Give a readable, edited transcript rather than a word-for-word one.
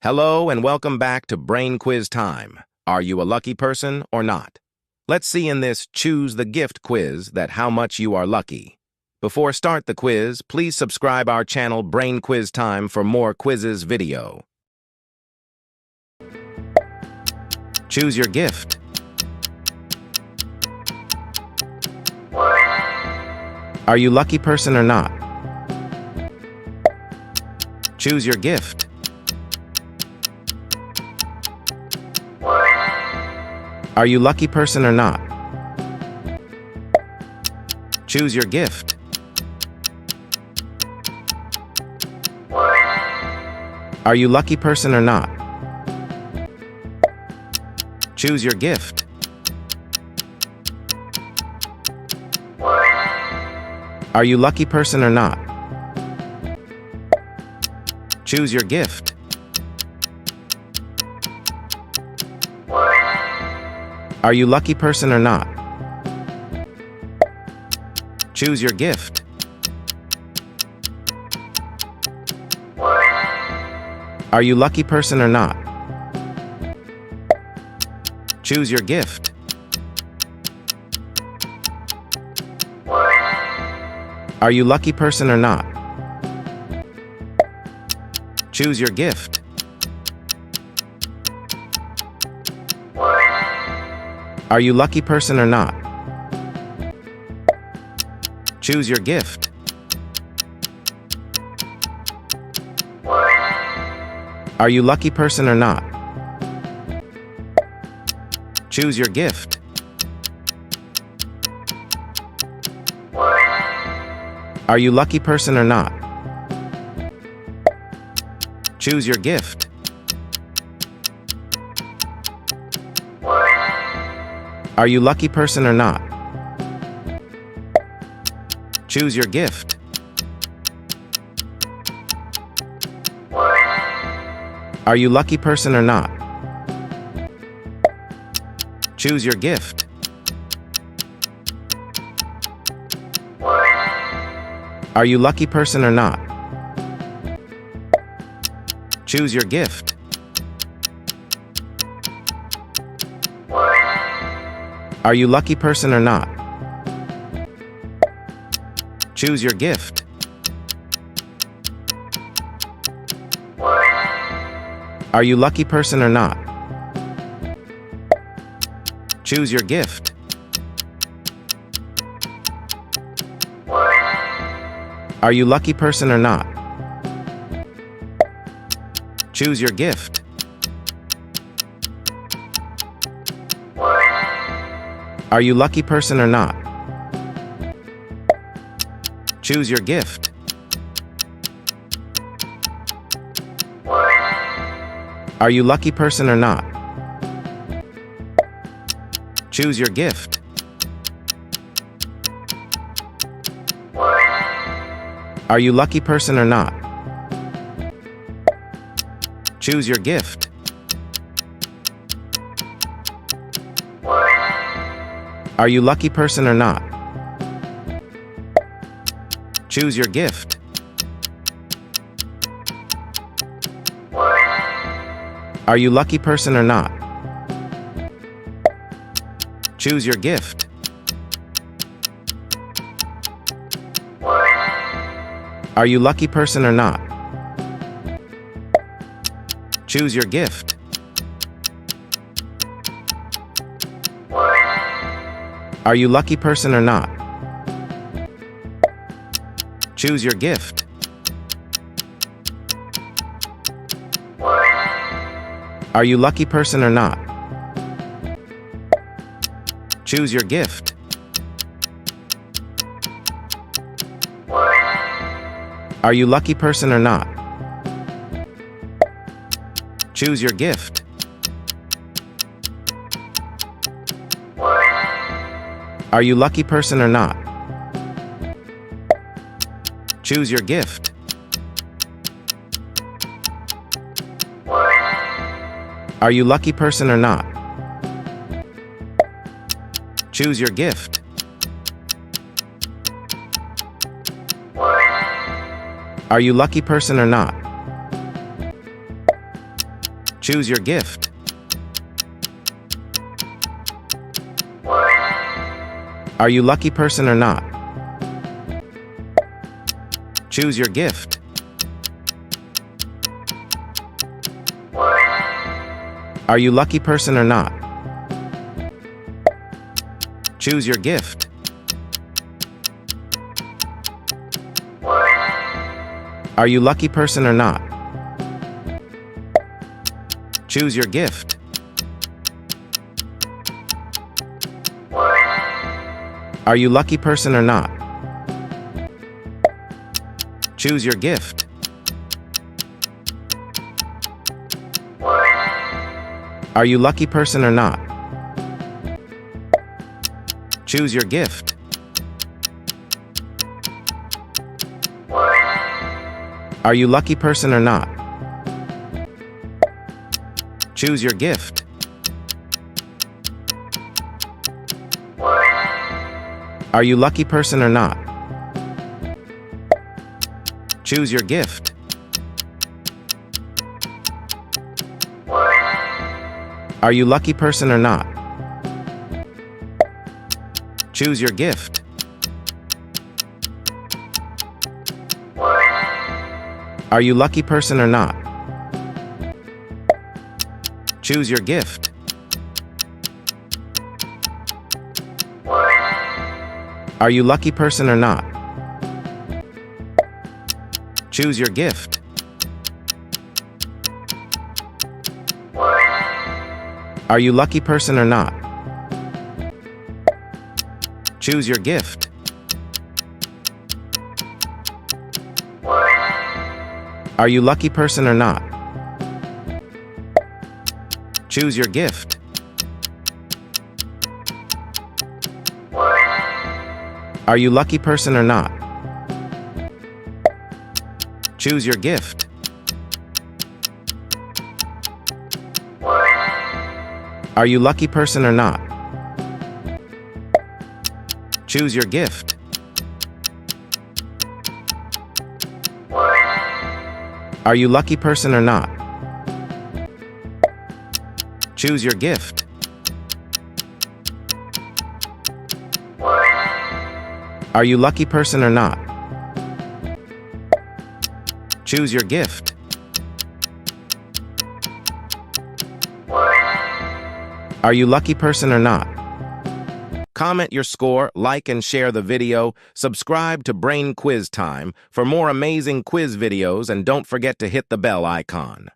Hello and welcome back to Brain Quiz Time. Are you a lucky person or not? Let's see in this Choose the Gift quiz that how much you are lucky. Before start the quiz, please subscribe our channel Brain Quiz Time for more quizzes video. Choose your gift. Are you a lucky person or not? Choose your gift. Are you a lucky person or not? Choose your gift. Are you a lucky person or not? Choose your gift. Are you a lucky person or not? Choose your gift. Are you a lucky person or not? Choose your gift. Are you a lucky person or not? Choose your gift. Are you a lucky person or not? Choose your gift. Are you a lucky person or not? Choose your gift. Are you a lucky person or not? Choose your gift. Are you a lucky person or not? Choose your gift. Are you a lucky person or not? Choose your gift. Are you a lucky person or not? Choose your gift. Are you a lucky person or not? Choose your gift. Are you a lucky person or not? Choose your gift. Are you a lucky person or not? Choose your gift. Are you a lucky person or not? Choose your gift. Are you a lucky person or not? Choose your gift. Are you a lucky person or not? Choose your gift. Are you a lucky person or not? Choose your gift. Are you a lucky person or not? Choose your gift. Are you a lucky person or not? Choose your gift. Are you a lucky person or not? Choose your gift. Are you a lucky person or not? Choose your gift. Are you a lucky person or not? Choose your gift. Are you a lucky person or not? Choose your gift. Are you a lucky person or not? Choose your gift. Are you a lucky person or not? Choose your gift. Are you a lucky person or not? Choose your gift. Are you lucky person or not? Choose your gift. Are you lucky person or not? Choose your gift. Are you lucky person or not? Choose your gift. Are you lucky person or not? Choose your gift. Are you lucky person or not? Choose your gift. Are you lucky person or not? Choose your gift. Are you lucky person or not? Choose your gift. Are you lucky person or not? Choose your gift. Are you lucky person or not? Choose your gift. Are you lucky person or not? Choose your gift. Are you lucky person or not? Choose your gift. Are you lucky person or not? Choose your gift. Are you lucky person or not? Choose your gift. Are you lucky person or not? Choose your gift. Are you lucky person or not? Choose your gift. Are you lucky person or not? Choose your gift. Are you lucky person or not? Comment your score, like and share the video, subscribe to Brain Quiz Time for more amazing quiz videos, and don't forget to hit the bell icon.